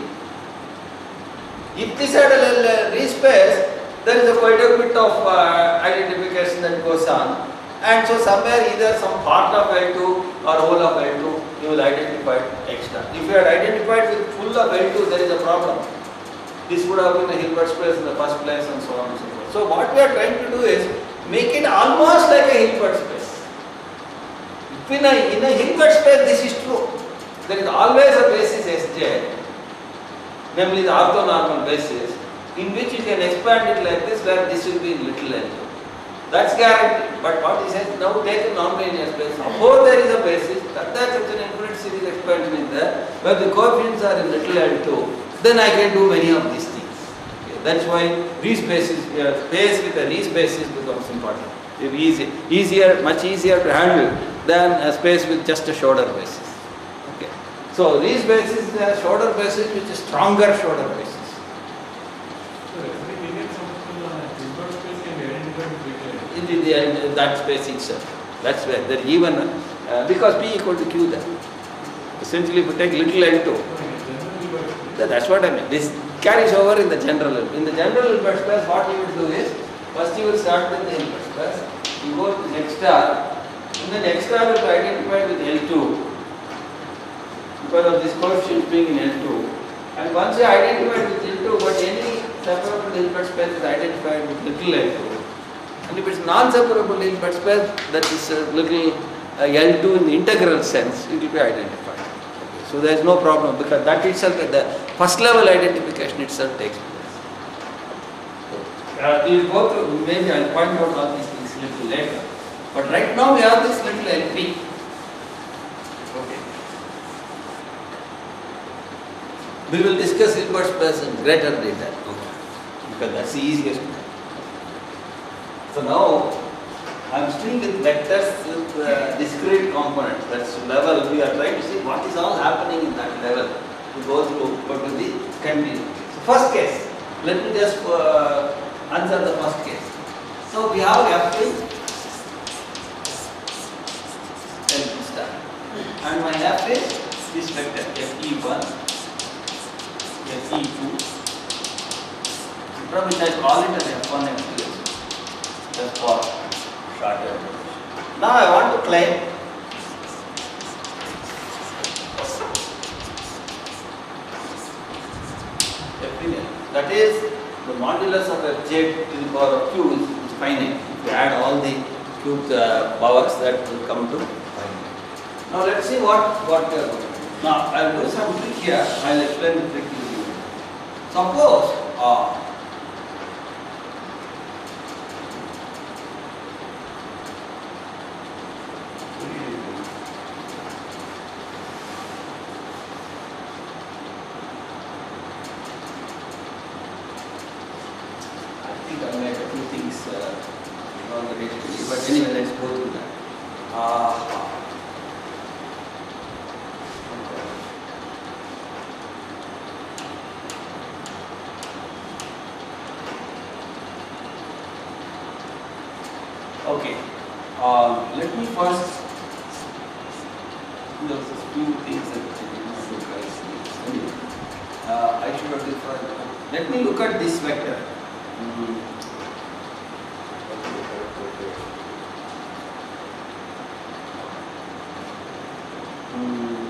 If this had a Rees space, there is quite a bit of identification that goes on, and so somewhere either some part of L2 or whole of L2 you will identify extra. If you had identified with full of L2, there is a problem. This would have been a Hilbert space in the first place and so on and so forth. So what we are trying to do is make it almost like a Hilbert space. In a Hilbert space this is true. There is always a basis Sj, namely the orthonormal basis, in which you can expand it like this, where this will be in little l2. That's guaranteed. But what he says, now take a non-linear space. Suppose there is a basis, that's such an infinite series expansion in there, where the coefficients are in little l2, then I can do many of these things. Okay. That's why Rees basis, space with a Rees basis becomes important. much easier to handle than a space with just a shoulder basis. Okay. So these bases, they are shoulder bases which is stronger shoulder bases. So every linear sample on a Hilbert space can be identified with Victor. In that space itself. That's where they're even, because P equal to Q there. Essentially, if you take little n2, No, in a general Hilbert space. that's what I mean. This carries over in the general. In the general Hilbert space, what you will do is, first you will start with the Hilbert space, you go to next star, and then next star will be identified with L2, because of this coefficient being in L2. And once you identify with L2, but any separable Hilbert space is identified with little L2. And if it's non-separable Hilbert space, that is a little L2 in the integral sense, it will be identified. Okay. So there is no problem because that itself, the first level identification itself takes place. We will go through, maybe I will point out all these things little later. But right now we have this little LP. Okay. We will discuss Hilbert space in greater detail. Okay. Because that's the easiest one. So now I am still with vectors with discrete components. That's level. We are trying to see what is all happening in that level to go through what will be continuous. So first case, let me just answer the first case. So we have F is LP star, and my F is this vector FE1, FE2, from which I call it as F1, F2. Just for shorter. Now I want to claim opinion. That is the modulus of fj to the power of q is finite. If you add all the cubed powers, that will come to finite. Now let's see what we are going to do. Now I will do some trick here. I will explain the trick to you. Suppose but anyway, let's go through that. Okay. Let me first. There are a few things that I did not look at. Anyway, I should have defined. Let me look at this vector.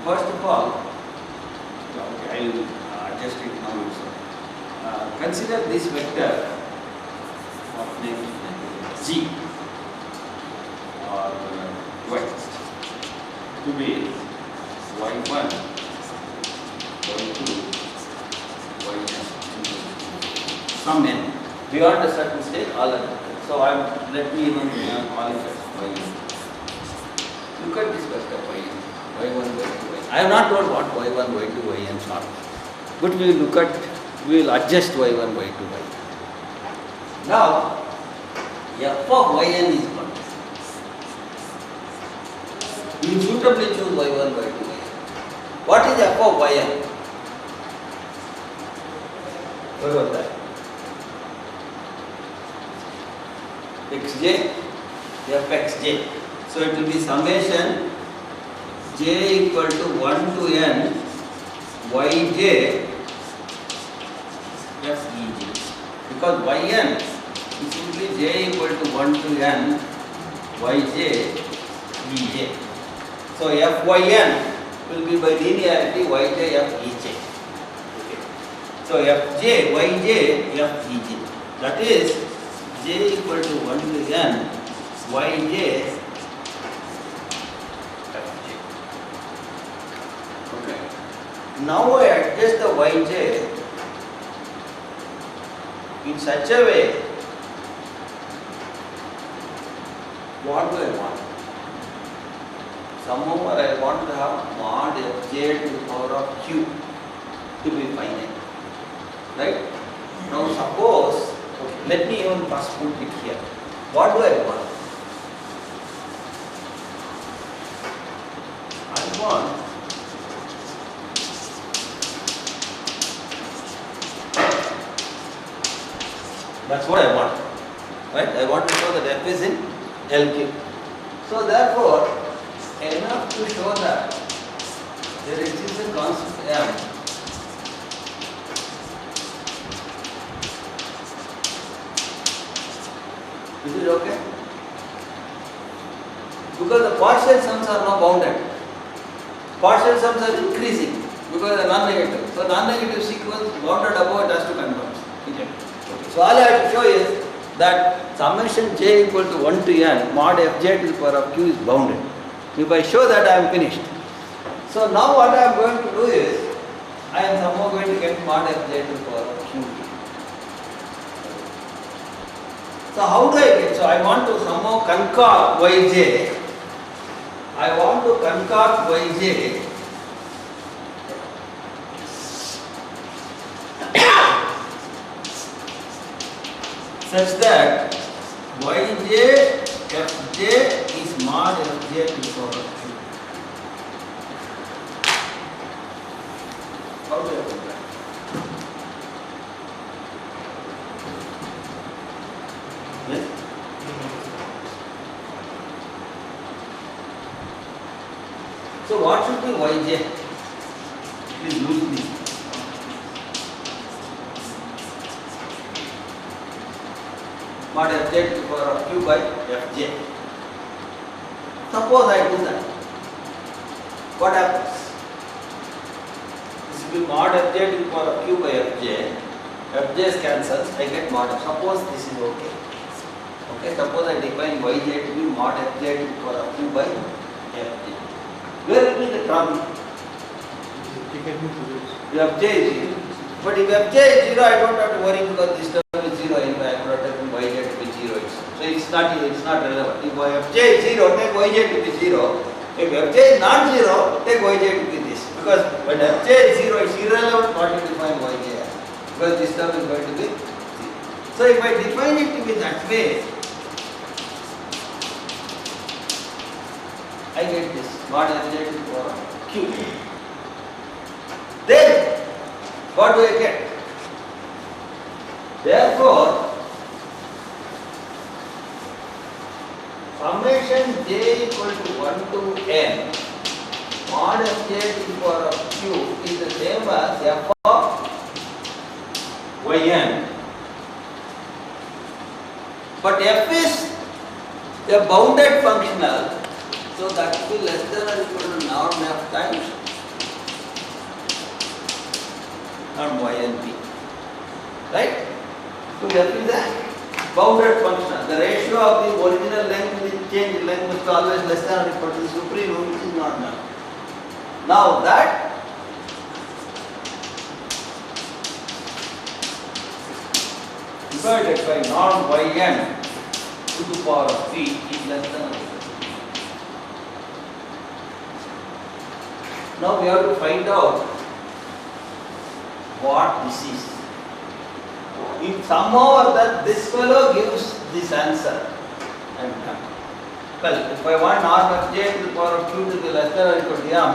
First of all, okay, I will adjust it now also. Consider this vector of name G or Y to be Y1, Y2, Yn, some n. Beyond a certain state, all are vectors. So let me even call it as Yn. Look at this vector Yn. Y1, Y2, Y. I have not told what Y1, Y2, Yn are, but we will adjust Y1, Y2, Y. Now, f of Yn is what? You suitably choose Y1, Y2, Y. What is f of Yn? What about that? Xj, fxj. So it will be summation j equal to 1 to n yj fej, because yn is simply j equal to 1 to n yj ej. So fyn will be by linearity yj fej. Okay. So fj yj fej, that is j equal to 1 to n yj. Now I adjust the yj in such a way, what do I want? Somehow I want to have mod fj to the power of q to be finite. Right? Now suppose, okay, let me even first put it here. What do I want? one, that's what I want, right? I want to show that f is in LQ. So therefore, enough to show that there exists a constant m Is it okay? Because the partial sums are now bounded. Partial sums are increasing because they are non-negative. So non-negative sequence bounded above it has to converge. Okay. So all I have to show is that summation j equal to 1 to n mod fj to the power of q is bounded. If I show that, I am finished. So now what I am going to do is, I am somehow going to get mod fj to the power of q. So how do I get? So I want to somehow concord yj. I want to concord yj such that yj fj is mod fj to the power of q. How do I do that? Yes? So what should be yj? Please loosely. Mod fj to the power of q by fj. Suppose I do that. What happens? This will be mod fj to the power of q by fj. Fj cancels, I get mod f. Suppose this is okay. Okay, suppose I define yj to be mod fj to the power of q by fj. Where will be the trouble? If fj is 0. But if fj is 0, I don't have to worry because this term is 0 anyway. I am protecting yj to be 0 itself. So it's not relevant. If fj is 0, take yj to be 0. If fj is not 0, take yj to be this. Because when fj is 0, it's irrelevant what you define yj as. Because this term is going to be 0. So if I define it to be that way, I get this mod fj to the power of q. Then what do I get? Therefore, summation j equal to 1 to n mod fj to the power of q is the same as f of yn. But f is a bounded functional, so that will be less than or equal to norm f times norm ynp. Right? So f is a bounded functional. The ratio of the original length with the change in length must be always less than or equal to the supremum, which is not known. Now that divided by norm yn to the power of p is less than or equal to. Now we have to find out what this is. If somehow or that this fellow gives this answer, I am done. Well, if I want norm fj to the power of q to be less than or equal to m,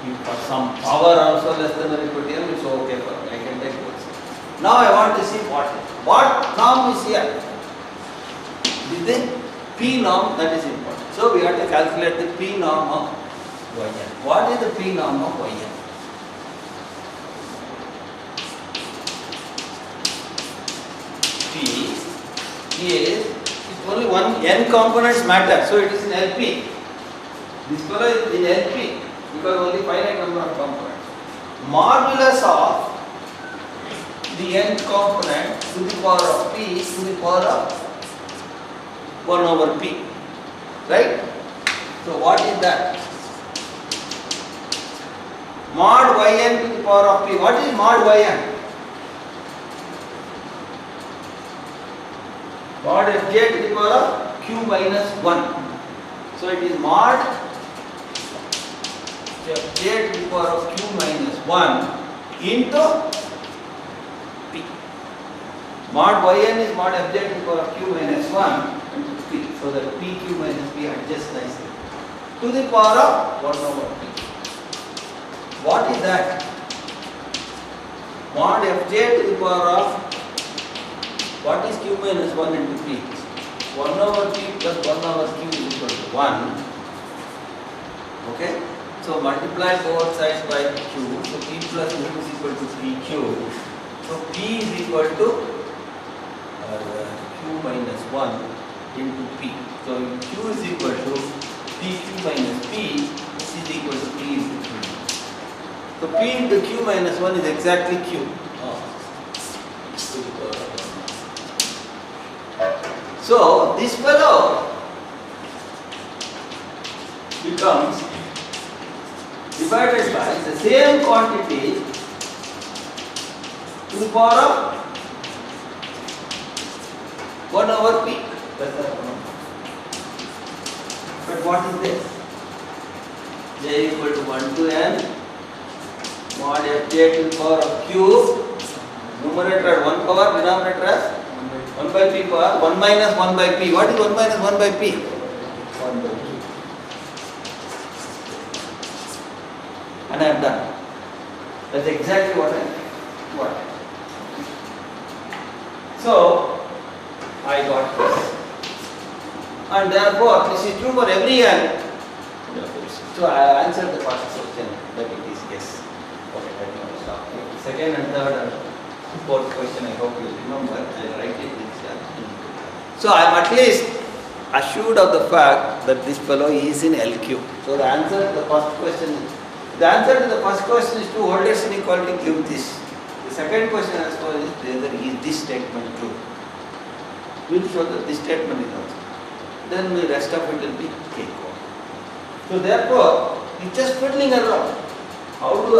if for some power also less than or equal to m, it's okay for me. I can take both. Now I want to see what norm is here. Is the p norm that is important. So we have to calculate the p norm of yn. What is the p norm of yn? P is only one n components matter, so it is in LP. This fellow is in LP because only finite number of components. Modulus of the n component to the power of p to the power of 1 over p. Right? So what is that? Mod yn to the power of p. What is mod yn? Mod fj to the power of q minus 1. So it is mod fj to the power of q minus 1 into p. Mod yn is mod fj to the power of q minus 1 into p. So that pq minus p adjusts nicely to the power of 1 over p. What is that? Mod fj to the power of, what is q minus 1 into p? 1 over p plus 1 over q is equal to 1. Okay? So multiply both sides by q. So p plus q is equal to 3q. So p is equal to q minus 1 into p. So q is equal to pq minus p. This is equal to p into q. So p into q minus 1 is exactly q. So this fellow becomes divided by the same quantity to the power of 1 over p. That's the number. But what is this? J equal to 1 to n mod fj to the power of q, numerator at 1 power, denominator as 1 by p power, 1 minus 1 by p. What is 1 minus 1 by p? 1 by p. And I have done. That's exactly what I want. So, I got this. And therefore, this is true for every n. So, I answered the first question that it is yes. Okay, I think I'll stop here. Second and third and fourth question, I hope you remember. I will write it in here. So, I am at least assured of the fact that this fellow is in LQ. So, the answer to the first question is, to Holder's inequality give this. The second question as far as whether is this statement true. We will show that this statement is also. Then the rest of it will be cakewalk. So therefore, it's just fiddling around. How do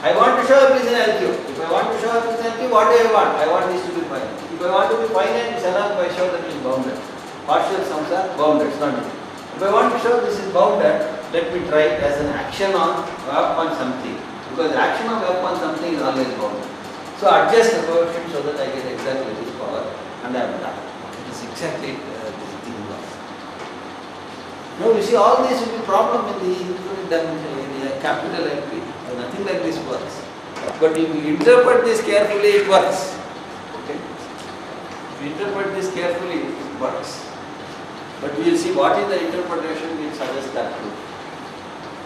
I want to show if it is an LQ. If I want to show if it is an LQ, what do I want? I want this to be finite. If I want to be finite, it's enough if I show that it is bounded. Partial sums are bounded, it's not it. If I want to show this is bounded, let me try it as an action on f on something. Because action of f on something is always bounded. So adjust the coefficient so that I get exactly this power and I am done. It is exactly this thing. Now you see all this will be problem in the capital LP. Nothing like this works. But if you interpret this carefully, it works. Okay? If you interpret this carefully, it works. But we will see what is the interpretation which suggests that too.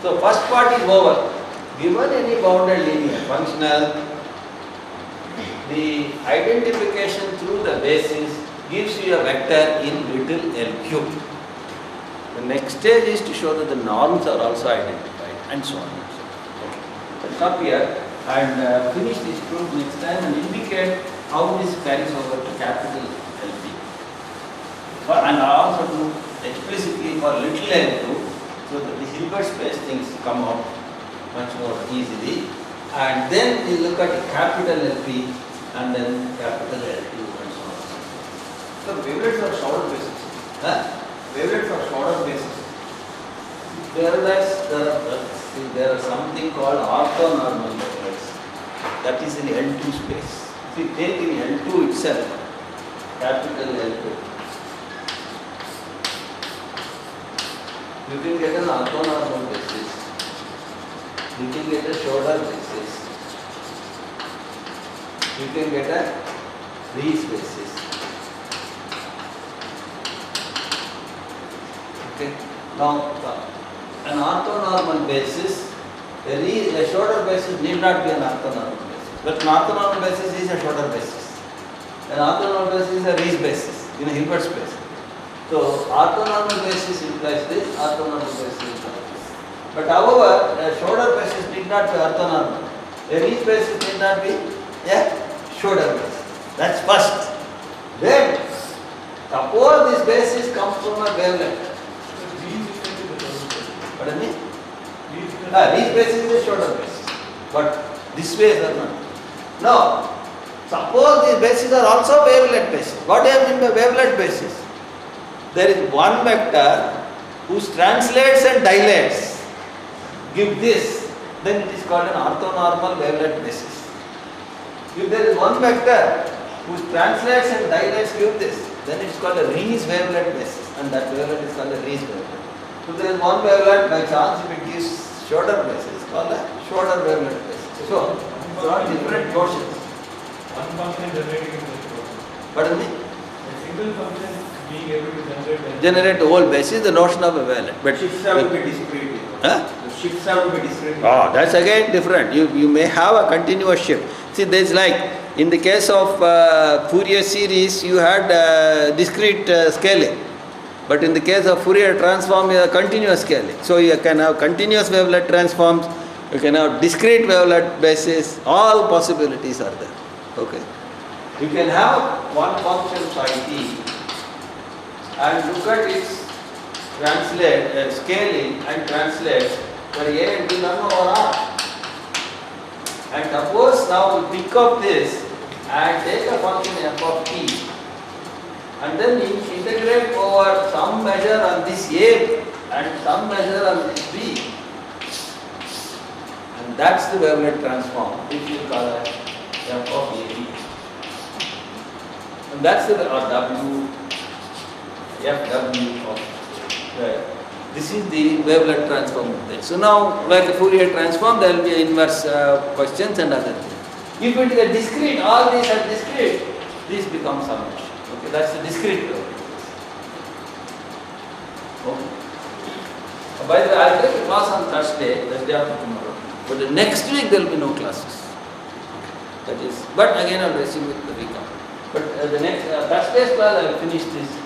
So first part is over. Given any bounded linear functional, the identification through the basis gives you a vector in little l cube. The next stage is to show that the norms are also identified and so on and so on. Okay. Let's stop here and finish this proof next time and indicate how this carries over to capital LP. And also do explicitly for little l2 so that the Hilbert space things come out much more easily. And then we look at capital LP and then capital L2 and so on. So wavelets are shorter basis. Wavelets are shorter basis. There are something called orthonormal wavelets. That is in L2 space. If you take in L2 itself, capital L2, you can get an orthonormal basis. You can get a shorter basis. You can get a Rees basis. Okay. Now, an orthonormal basis, a shorter basis need not be an orthonormal basis. But an orthonormal basis is a shorter basis. An orthonormal basis is a Rees basis in a Hilbert space. So, orthonormal basis implies this, orthonormal basis implies this. But however, a shorter basis need not be orthonormal. A Rees basis need not be a shorter basis. That's first. Then, suppose this basis comes from a wavelet. Pardon me? Rees basis is a shorter basis. But this way is not. No. Suppose these bases are also wavelet basis. What do you mean by wavelet basis? There is one vector whose translates and dilates give this, then it is called an orthonormal wavelet basis. If there is one vector whose translates and dilates give this, then it is called a Rees wavelet basis, and that wavelet is called a Rees wavelet. So there is one wavelet by chance if it gives shorter basis, called a Schroeder wavelet basis. So, there are different notions. One function generating in this process. Pardon me? A single function being able to generate Generate the whole basis, the notion of a wavelet. But Shifts have to be discrete. Huh? The shifts have to be discrete. That's again different. You may have a continuous shift. See, there's like in the case of Fourier series, you had discrete scaling. But in the case of Fourier transform, you have continuous scaling. So you can have continuous wavelet transforms, you can have discrete wavelet basis, all possibilities are there. Okay. You can have one function psi t and look at its scaling and translate for A and B norm over R. And suppose now we pick up this and take a function f of t and then you integrate over some measure on this A and some measure on this B. And that's the wavelet transform, which we call as f of A. And that's the W, FW of this is the wavelet transform of this. So now, like a Fourier transform, there will be inverse questions and other things. If it is a discrete, all these are discrete, this becomes summation. Okay, that's the discrete wavelet. Okay. By the way, I'll take a class on Thursday after tomorrow. But the next week there will be no classes. That is, but again I'll resume with the recap. But the next Thursday's class I will finish this.